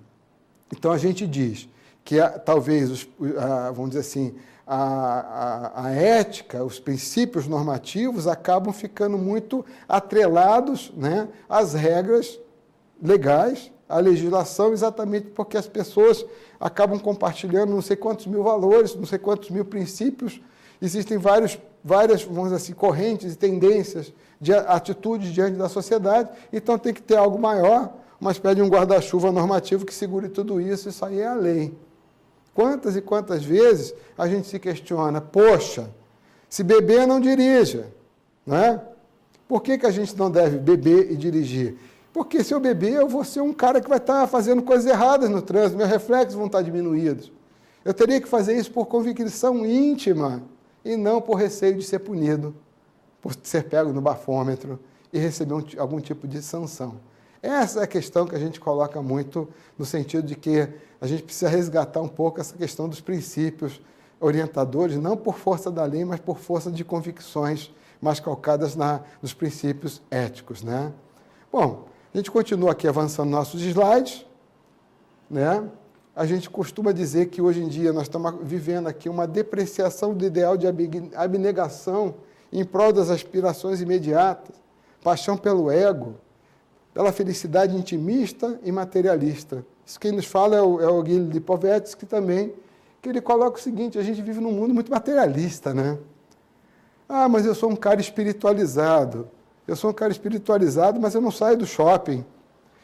Então, a gente diz que talvez, vamos dizer assim, a ética, os princípios normativos acabam ficando muito atrelados, né, às regras legais, à legislação, exatamente porque as pessoas acabam compartilhando não sei quantos mil valores, não sei quantos mil princípios. Existem várias, vamos dizer assim, correntes e tendências de atitudes diante da sociedade, então tem que ter algo maior, uma espécie de um guarda-chuva normativo que segure tudo isso, isso aí é a lei. Quantas e quantas vezes a gente se questiona, poxa, se beber não dirija, não é? Por que a gente não deve beber e dirigir? Porque se eu beber, eu vou ser um cara que vai estar fazendo coisas erradas no trânsito, meus reflexos vão estar diminuídos. Eu teria que fazer isso por convicção íntima e não por receio de ser punido, por ser pego no bafômetro e receber algum tipo de sanção. Essa é a questão que a gente coloca muito no sentido de que a gente precisa resgatar um pouco essa questão dos princípios orientadores, não por força da lei, mas por força de convicções mais calcadas nos princípios éticos, né? Bom, a gente continua aqui avançando nossos slides, né? A gente costuma dizer que hoje em dia nós estamos vivendo aqui uma depreciação do ideal de abnegação em prol das aspirações imediatas, paixão pelo ego, pela felicidade intimista e materialista. Isso quem nos fala é o Guilherme Lipovetsky também, que ele coloca o seguinte, a gente vive num mundo muito materialista, né? Ah, mas eu sou um cara espiritualizado. Eu sou um cara espiritualizado, mas eu não saio do shopping.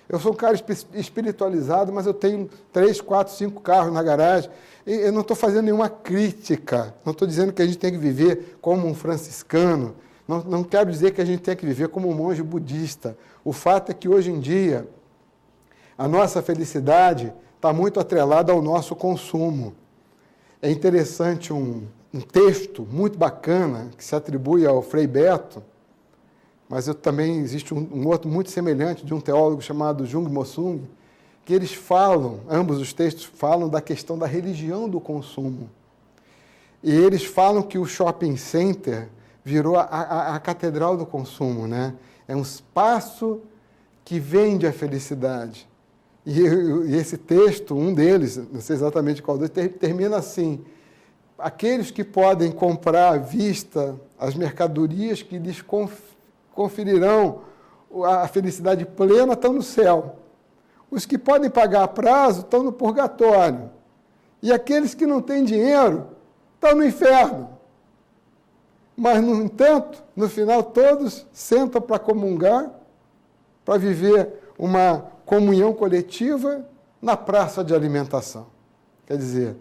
Eu sou um cara espiritualizado, mas eu tenho 3, 4, 5 carros na garagem. E eu não estou fazendo nenhuma crítica. Não estou dizendo que a gente tem que viver como um franciscano. Não quero dizer que a gente tem que viver como um monge budista. O fato é que, hoje em dia, a nossa felicidade está muito atrelada ao nosso consumo. É interessante um texto muito bacana que se atribui ao Frei Beto, mas também existe um outro muito semelhante, de um teólogo chamado Jung Mosung, que eles falam, ambos os textos falam da questão da religião do consumo. E eles falam que o shopping center virou a catedral do consumo, né? É um espaço que vende a felicidade. E esse texto, um deles, não sei exatamente qual deles, termina assim: aqueles que podem comprar à vista as mercadorias que lhes conferirão a felicidade plena estão no céu. Os que podem pagar a prazo estão no purgatório. E aqueles que não têm dinheiro estão no inferno. Mas, no entanto, no final, todos sentam para comungar, para viver uma comunhão coletiva na praça de alimentação. Quer dizer,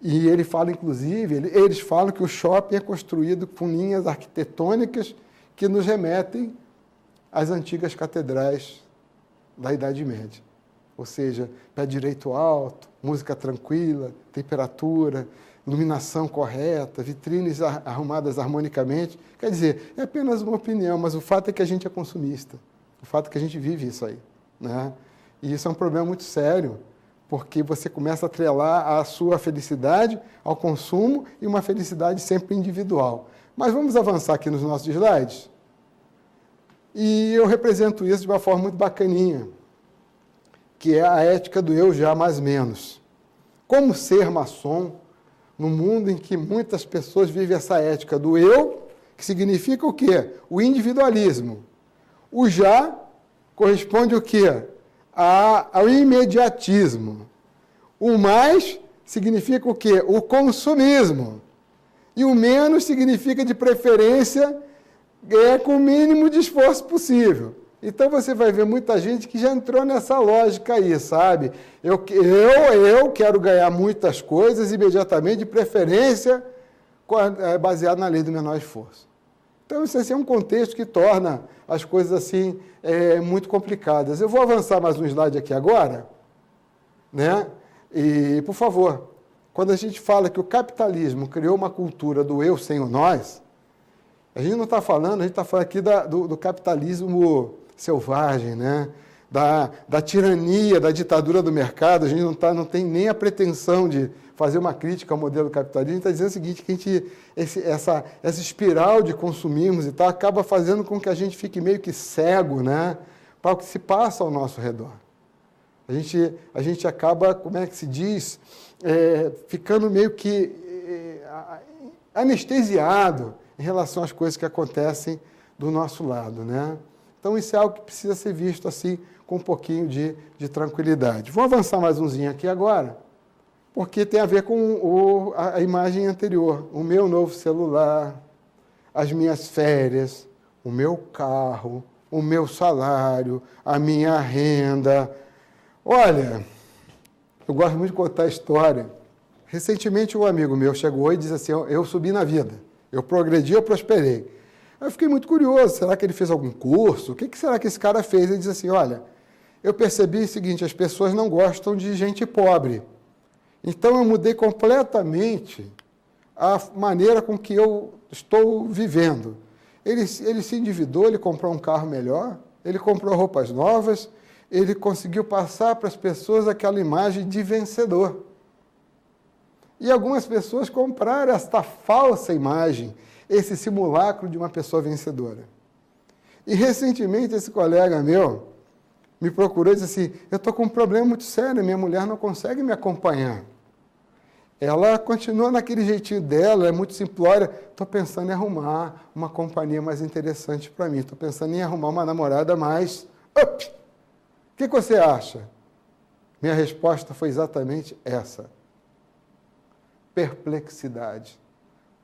E ele fala, inclusive, eles falam que o shopping é construído com linhas arquitetônicas que nos remetem às antigas catedrais da Idade Média. Ou seja, pé direito alto, música tranquila, temperatura, iluminação correta, vitrines arrumadas harmonicamente. Quer dizer, é apenas uma opinião, mas o fato é que a gente é consumista. O fato é que a gente vive isso aí, né? E isso é um problema muito sério, porque você começa a atrelar a sua felicidade ao consumo e uma felicidade sempre individual. Mas vamos avançar aqui nos nossos slides. E eu represento isso de uma forma muito bacaninha, que é a ética do eu já mais menos. Como ser maçom no mundo em que muitas pessoas vivem essa ética do eu, que significa o quê? O individualismo. O já corresponde o quê? Ao imediatismo. O mais significa o quê? O consumismo. E o menos significa, de preferência, com o mínimo de esforço possível. Então você vai ver muita gente que já entrou nessa lógica aí, sabe? Eu quero ganhar muitas coisas imediatamente, de preferência, baseado na lei do menor esforço. Então isso assim, é um contexto que torna as coisas assim muito complicadas. Eu vou avançar mais um slide aqui agora, né? E, por favor, quando a gente fala que o capitalismo criou uma cultura do eu sem o nós, a gente não está falando, a gente está falando aqui do capitalismo selvagem, né? Da tirania, da ditadura do mercado. A gente não tem nem a pretensão de fazer uma crítica ao modelo capitalista. A gente está dizendo o seguinte, que essa espiral de consumismos e tal acaba fazendo com que a gente fique meio que cego, né, para o que se passa ao nosso redor. A gente acaba, como é que se diz, ficando meio que anestesiado em relação às coisas que acontecem do nosso lado, né? Então, isso é algo que precisa ser visto assim, com um pouquinho de tranquilidade. Vou avançar mais umzinho aqui agora, porque tem a ver com a imagem anterior. O meu novo celular, as minhas férias, o meu carro, o meu salário, a minha renda. Olha, eu gosto muito de contar a história. Recentemente, um amigo meu chegou e disse assim, eu subi na vida, eu progredi, eu prosperei. Eu fiquei muito curioso, será que ele fez algum curso? O que será que esse cara fez? Ele disse assim, olha, eu percebi o seguinte, as pessoas não gostam de gente pobre. Então, eu mudei completamente a maneira com que eu estou vivendo. Ele se endividou, ele comprou um carro melhor, ele comprou roupas novas, ele conseguiu passar para as pessoas aquela imagem de vencedor. E algumas pessoas compraram esta falsa imagem, esse simulacro de uma pessoa vencedora. E, recentemente, esse colega meu me procurou e disse assim, eu estou com um problema muito sério, minha mulher não consegue me acompanhar. Ela continua naquele jeitinho dela, é muito simplória. Estou pensando em arrumar uma companhia mais interessante para mim. Estou pensando em arrumar uma namorada mais up. O que você acha? Minha resposta foi exatamente essa. Perplexidade.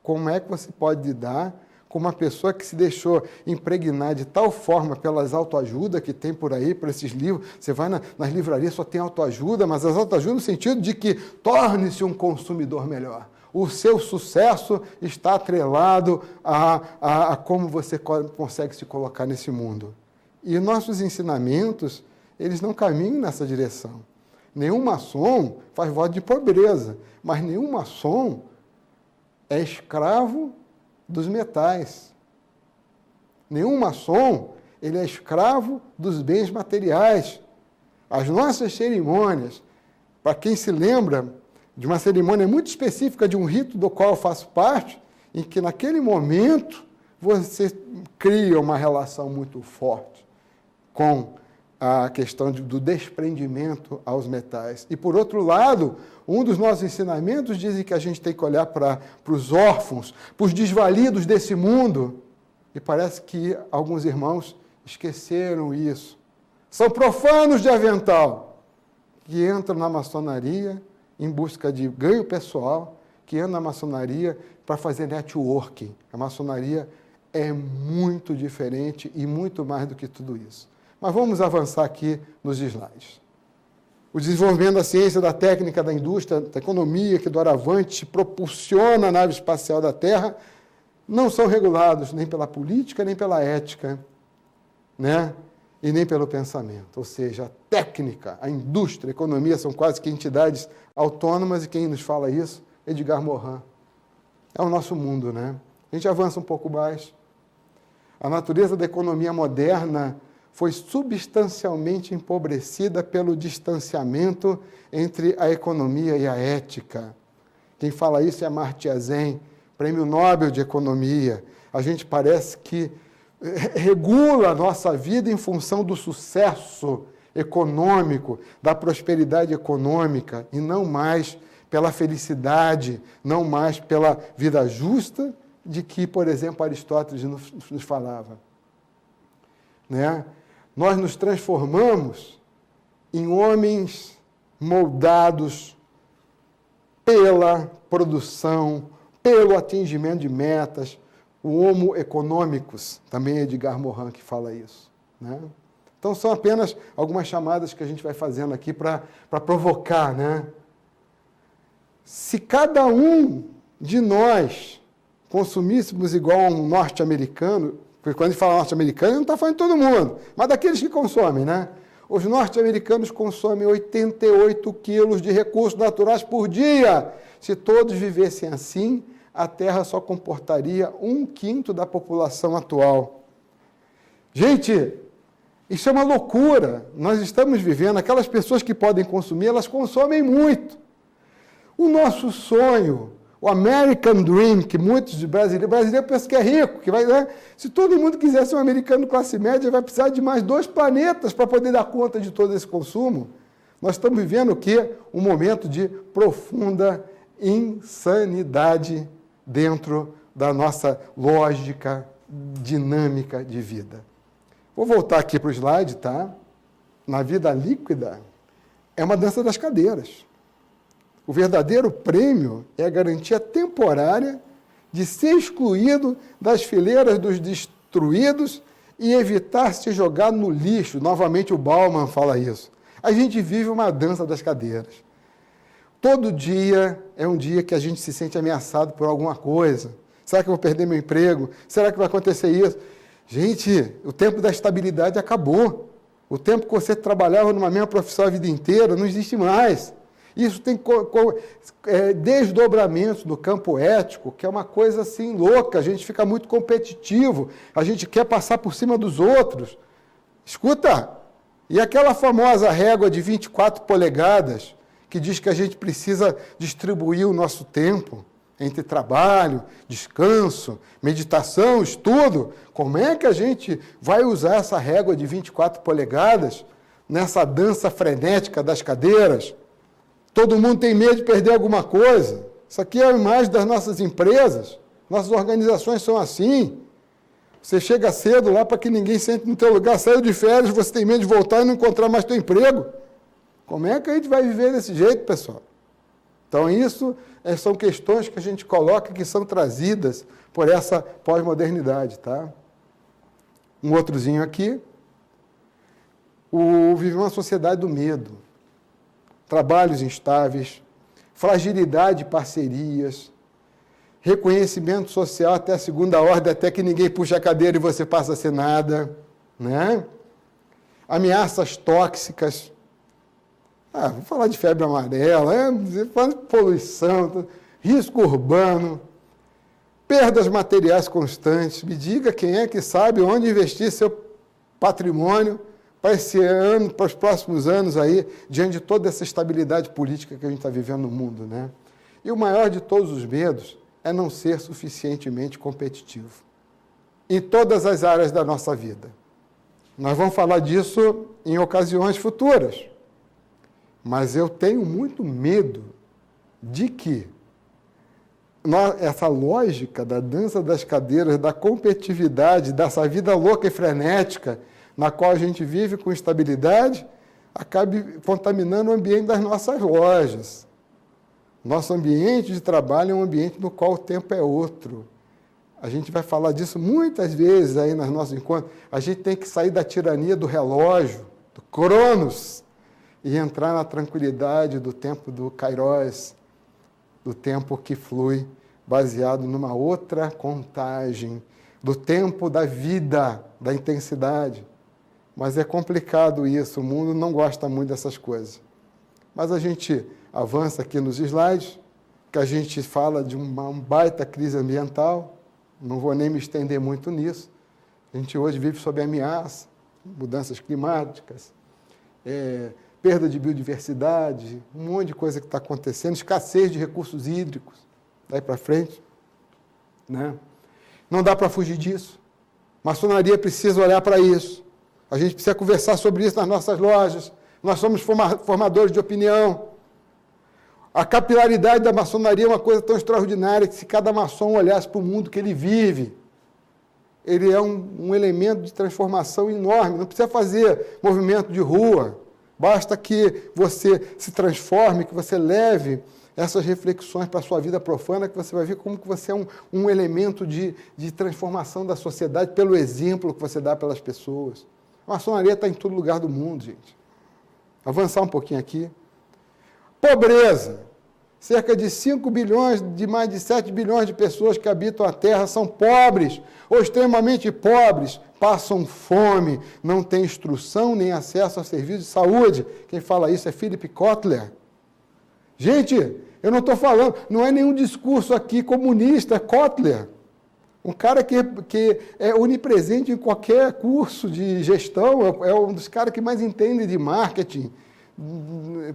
Como é que você pode lidar com uma pessoa que se deixou impregnar de tal forma pelas autoajudas que tem por aí, por esses livros? Você vai nas livrarias, só tem autoajuda, mas as autoajudas no sentido de que torne-se um consumidor melhor. O seu sucesso está atrelado a como você consegue se colocar nesse mundo. E nossos ensinamentos, eles não caminham nessa direção. Nenhum maçom faz voto de pobreza, mas nenhum maçom é escravo dos metais. Nenhum maçom, ele é escravo dos bens materiais. As nossas cerimônias, para quem se lembra de uma cerimônia muito específica, de um rito do qual eu faço parte, em que naquele momento você cria uma relação muito forte com a questão do desprendimento aos metais. E, por outro lado, um dos nossos ensinamentos diz que a gente tem que olhar para os órfãos, para os desvalidos desse mundo, e parece que alguns irmãos esqueceram isso. São profanos de avental, que entram na maçonaria em busca de ganho pessoal, que entram na maçonaria para fazer networking. A maçonaria é muito diferente e muito mais do que tudo isso. Mas vamos avançar aqui nos slides. o desenvolvimento da ciência, da técnica, da indústria, da economia, que doravante propulsiona a nave espacial da Terra, não são regulados nem pela política, nem pela ética, né? E nem pelo pensamento. Ou seja, a técnica, a indústria, a economia são quase que entidades autônomas, e quem nos fala isso? Edgar Morin. É o nosso mundo, né? A gente avança um pouco mais. A natureza da economia moderna foi substancialmente empobrecida pelo distanciamento entre a economia e a ética. Quem fala isso é Amartya Sen, Prêmio Nobel de Economia. A gente parece que regula a nossa vida em função do sucesso econômico, da prosperidade econômica, e não mais pela felicidade, não mais pela vida justa de que, por exemplo, Aristóteles nos falava. Né? Nós nos transformamos em homens moldados pela produção, pelo atingimento de metas, o homo economicus, também é Edgar Morin que fala isso. Né? Então, são apenas algumas chamadas que a gente vai fazendo aqui para provocar. Né? Se cada um de nós consumíssemos igual a um norte-americano, porque quando a gente fala norte-americano, não está falando de todo mundo, mas daqueles que consomem, né? Os norte-americanos consomem 88 quilos de recursos naturais por dia. Se todos vivessem assim, a Terra só comportaria 1/5 da população atual. Gente, isso é uma loucura. Nós estamos vivendo, aquelas pessoas que podem consumir, elas consomem muito. O nosso sonho, o American Dream, que muitos de brasileiros pensam que é rico, que vai, né? Se todo mundo quiser ser um americano classe média, vai precisar de mais 2 planetas para poder dar conta de todo esse consumo. Nós estamos vivendo o quê? Um momento de profunda insanidade dentro da nossa lógica dinâmica de vida. Vou voltar aqui para o slide, tá? Na vida líquida, é uma dança das cadeiras. O verdadeiro prêmio é a garantia temporária de ser excluído das fileiras dos destruídos e evitar se jogar no lixo. Novamente o Bauman fala isso. A gente vive uma dança das cadeiras. Todo dia é um dia que a gente se sente ameaçado por alguma coisa. Será que eu vou perder meu emprego? Será que vai acontecer isso? Gente, o tempo da estabilidade acabou. O tempo que você trabalhava numa mesma profissão a vida inteira não existe mais. Isso tem desdobramentos no campo ético, que é uma coisa assim louca, a gente fica muito competitivo, a gente quer passar por cima dos outros. Escuta, e aquela famosa régua de 24 polegadas, que diz que a gente precisa distribuir o nosso tempo entre trabalho, descanso, meditação, estudo, como é que a gente vai usar essa régua de 24 polegadas nessa dança frenética das cadeiras? Todo mundo tem medo de perder alguma coisa. Isso aqui é a imagem das nossas empresas. Nossas organizações são assim. Você chega cedo lá para que ninguém sente no teu lugar, saiu de férias, você tem medo de voltar e não encontrar mais teu emprego. Como é que a gente vai viver desse jeito, pessoal? Então, isso são questões que a gente coloca que são trazidas por essa pós-modernidade, tá? Um outrozinho aqui. Viver uma sociedade do medo. Trabalhos instáveis, fragilidade de parcerias, reconhecimento social até a segunda ordem, até que ninguém puxa a cadeira e você passa a ser nada, né? Ameaças tóxicas. Vou falar de febre amarela, poluição, risco urbano, perdas materiais constantes. Me diga quem é que sabe onde investir seu patrimônio para esse ano, para os próximos anos aí, diante de toda essa estabilidade política que a gente está vivendo no mundo, né? E o maior de todos os medos é não ser suficientemente competitivo em todas as áreas da nossa vida. Nós vamos falar disso em ocasiões futuras, mas eu tenho muito medo de que essa lógica da dança das cadeiras, da competitividade, dessa vida louca e frenética, na qual a gente vive com estabilidade, acabe contaminando o ambiente das nossas lojas. Nosso ambiente de trabalho é um ambiente no qual o tempo é outro. A gente vai falar disso muitas vezes aí nos nossos encontros. A gente tem que sair da tirania do relógio, do Cronos, e entrar na tranquilidade do tempo do Kairos, do tempo que flui, baseado numa outra contagem, do tempo da vida, da intensidade. Mas é complicado isso, o mundo não gosta muito dessas coisas. Mas a gente avança aqui nos slides, que a gente fala de uma baita crise ambiental, não vou nem me estender muito nisso. A gente hoje vive sob ameaça, mudanças climáticas, perda de biodiversidade, um monte de coisa que está acontecendo, escassez de recursos hídricos, daí para frente, né? Não dá para fugir disso. Maçonaria precisa olhar para isso. A gente precisa conversar sobre isso nas nossas lojas. Nós somos formadores de opinião. A capilaridade da maçonaria é uma coisa tão extraordinária que se cada maçom olhasse para o mundo que ele vive, ele é um elemento de transformação enorme. Não precisa fazer movimento de rua. Basta que você se transforme, que você leve essas reflexões para a sua vida profana, que você vai ver como que você é um elemento de transformação da sociedade pelo exemplo que você dá pelas pessoas. A maçonaria está em todo lugar do mundo, gente. Avançar um pouquinho aqui. Pobreza. Cerca de 5 bilhões, de mais de 7 bilhões de pessoas que habitam a Terra são pobres, ou extremamente pobres, passam fome, não têm instrução nem acesso a serviços de saúde. Quem fala isso é Philip Kotler. Gente, eu não estou falando, não é nenhum discurso aqui comunista, é Kotler. Um cara que é onipresente em qualquer curso de gestão, é um dos caras que mais entende de marketing,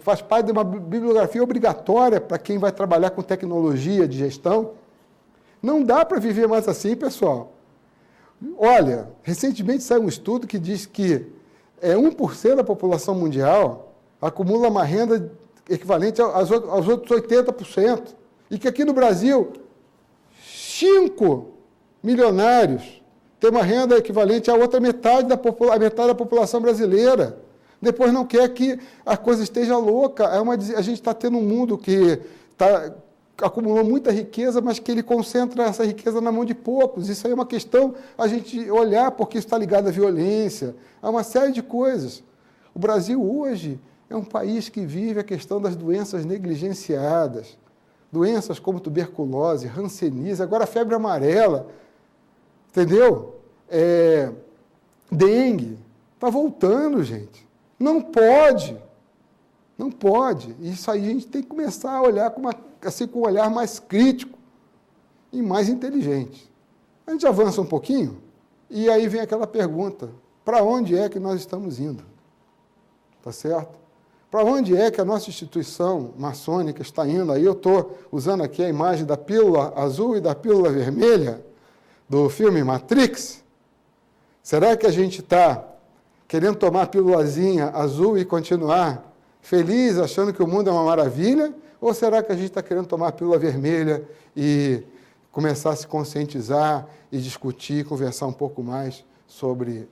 faz parte de uma bibliografia obrigatória para quem vai trabalhar com tecnologia de gestão. Não dá para viver mais assim, pessoal. Olha, recentemente saiu um estudo que diz que 1% da população mundial acumula uma renda equivalente aos outros 80%. E que aqui no Brasil, 5 milionários têm uma renda equivalente à outra metade da população brasileira. Depois não quer que a coisa esteja louca. A gente está tendo um mundo que acumulou muita riqueza, mas que ele concentra essa riqueza na mão de poucos. Isso aí é uma questão a gente olhar, porque isso está ligado à violência, a uma série de coisas. O Brasil hoje é um país que vive a questão das doenças negligenciadas, doenças como tuberculose, hanseníase, agora a febre amarela, entendeu? Dengue. Está voltando, gente. Não pode. Não pode. Isso aí a gente tem que começar a olhar com um olhar mais crítico e mais inteligente. A gente avança um pouquinho e aí vem aquela pergunta: para onde é que nós estamos indo? Tá certo? Para onde é que a nossa instituição maçônica está indo? Aí eu estou usando aqui a imagem da pílula azul e da pílula vermelha do filme Matrix. Será que a gente está querendo tomar a pílulazinha azul e continuar feliz, achando que o mundo é uma maravilha? Ou será que a gente está querendo tomar a pílula vermelha e começar a se conscientizar e discutir, conversar um pouco mais sobre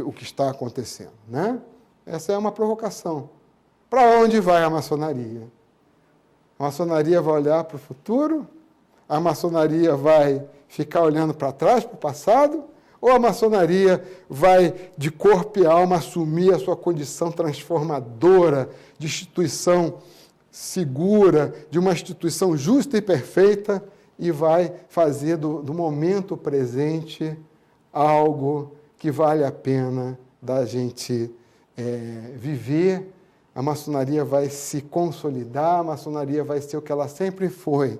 o que está acontecendo, né? Essa é uma provocação. Para onde vai a maçonaria? A maçonaria vai olhar para o futuro? A maçonaria vai ficar olhando para trás, para o passado? Ou a maçonaria vai, de corpo e alma, assumir a sua condição transformadora, de instituição segura, de uma instituição justa e perfeita, e vai fazer do momento presente algo que vale a pena da gente viver? A maçonaria vai se consolidar, a maçonaria vai ser o que ela sempre foi,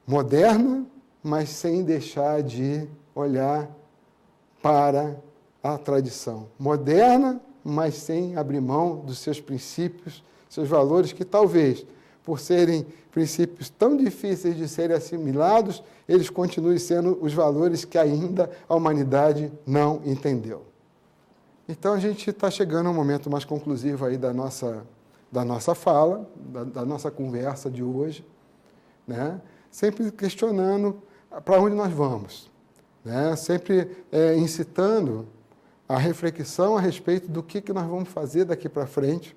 moderna, mas sem deixar de olhar para a tradição. Moderna, mas sem abrir mão dos seus princípios, seus valores, que talvez, por serem princípios tão difíceis de serem assimilados, eles continuem sendo os valores que ainda a humanidade não entendeu. Então, a gente está chegando a um momento mais conclusivo aí da nossa fala, da nossa conversa de hoje, né? Sempre questionando para onde nós vamos, né? Sempre incitando a reflexão a respeito do que nós vamos fazer daqui para frente,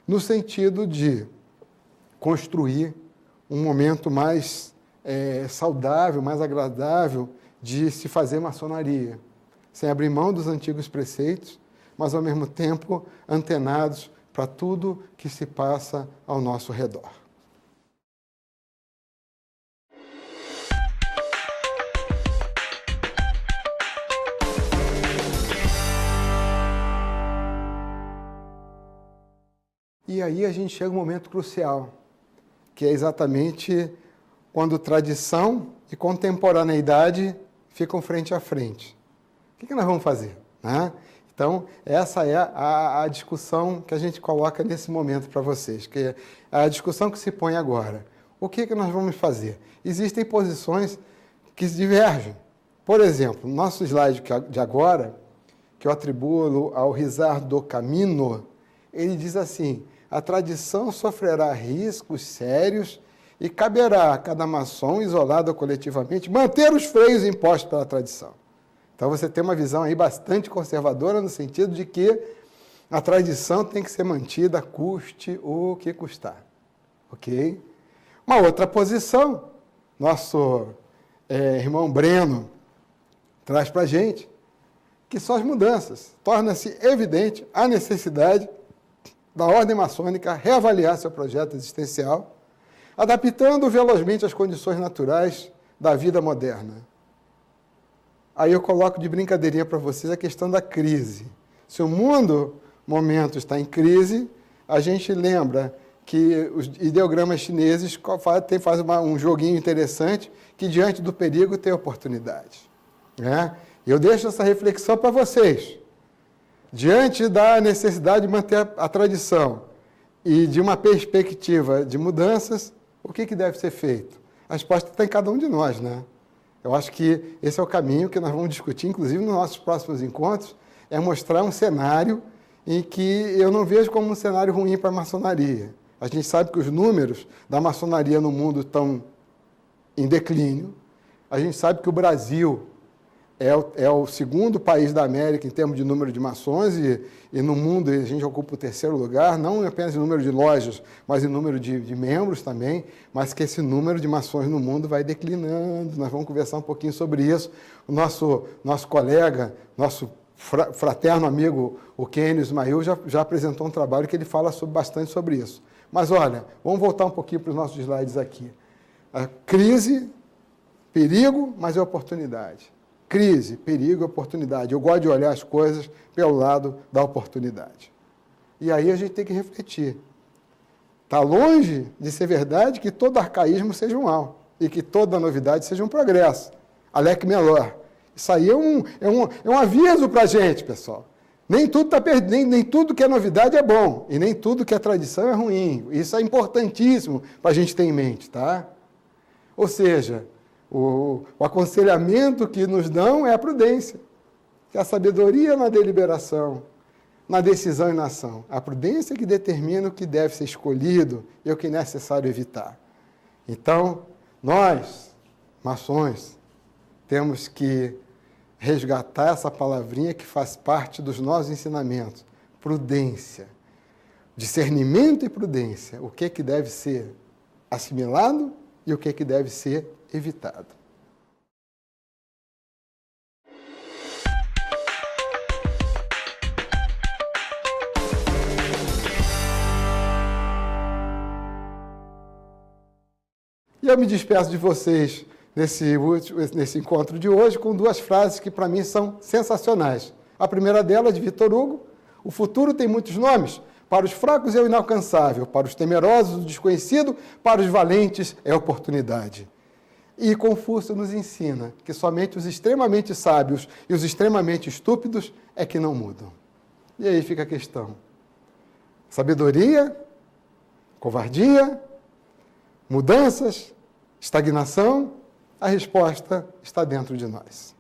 no sentido de construir um momento mais saudável, mais agradável de se fazer maçonaria, sem abrir mão dos antigos preceitos, mas, ao mesmo tempo, antenados para tudo que se passa ao nosso redor. E aí a gente chega a um momento crucial, que é exatamente quando tradição e contemporaneidade ficam frente a frente. O que nós vamos fazer, né? Então, essa é a discussão que a gente coloca nesse momento para vocês, que é a discussão que se põe agora. O que nós vamos fazer? Existem posições que divergem. Por exemplo, no nosso slide de agora, que eu atribuo ao Rizzardo Camino, ele diz assim: a tradição sofrerá riscos sérios e caberá a cada maçom, isolado ou coletivamente, manter os freios impostos pela tradição. Então, você tem uma visão aí bastante conservadora no sentido de que a tradição tem que ser mantida, custe o que custar. Ok? Uma outra posição, nosso irmão Breno traz para a gente, que são as mudanças. Torna-se evidente a necessidade da ordem maçônica reavaliar seu projeto existencial, adaptando velozmente às condições naturais da vida moderna. Aí eu coloco de brincadeirinha para vocês a questão da crise. Se o mundo, momento, está em crise, a gente lembra que os ideogramas chineses fazem um joguinho interessante, que diante do perigo tem oportunidade. Né? Eu deixo essa reflexão para vocês. Diante da necessidade de manter a tradição e de uma perspectiva de mudanças, o que deve ser feito? A resposta está em cada um de nós, né? Eu acho que esse é o caminho que nós vamos discutir, inclusive nos nossos próximos encontros, é mostrar um cenário em que eu não vejo como um cenário ruim para a maçonaria. A gente sabe que os números da maçonaria no mundo estão em declínio. A gente sabe que o Brasil é o segundo país da América em termos de número de maçons e no mundo a gente ocupa o terceiro lugar, não apenas em número de lojas, mas em número de membros também, mas que esse número de maçons no mundo vai declinando. Nós vamos conversar um pouquinho sobre isso. O nosso colega, nosso fraterno amigo, o Kenio Ismail, já apresentou um trabalho que ele fala bastante sobre isso. Mas olha, vamos voltar um pouquinho para os nossos slides aqui. A crise, perigo, mas é oportunidade. Crise, perigo e oportunidade. Eu gosto de olhar as coisas pelo lado da oportunidade. E aí a gente tem que refletir. Está longe de ser verdade que todo arcaísmo seja um mal e que toda novidade seja um progresso. Alec Melor. Isso aí é um aviso para a gente, pessoal. Nem tudo que é novidade é bom e nem tudo que é tradição é ruim. Isso é importantíssimo para a gente ter em mente, tá? Ou seja, o aconselhamento que nos dão é a prudência, que é a sabedoria na deliberação, na decisão e na ação. A prudência que determina o que deve ser escolhido e o que é necessário evitar. Então, nós, maçons, temos que resgatar essa palavrinha que faz parte dos nossos ensinamentos. Prudência. Discernimento e prudência. O que deve ser assimilado e o que deve ser evitado. E eu me despeço de vocês nesse encontro de hoje com duas frases que para mim são sensacionais. A primeira delas, de Vitor Hugo: o futuro tem muitos nomes. Para os fracos é o inalcançável, para os temerosos o desconhecido, para os valentes é a oportunidade. E Confúcio nos ensina que somente os extremamente sábios e os extremamente estúpidos é que não mudam. E aí fica a questão. Sabedoria, covardia, mudanças, estagnação, a resposta está dentro de nós.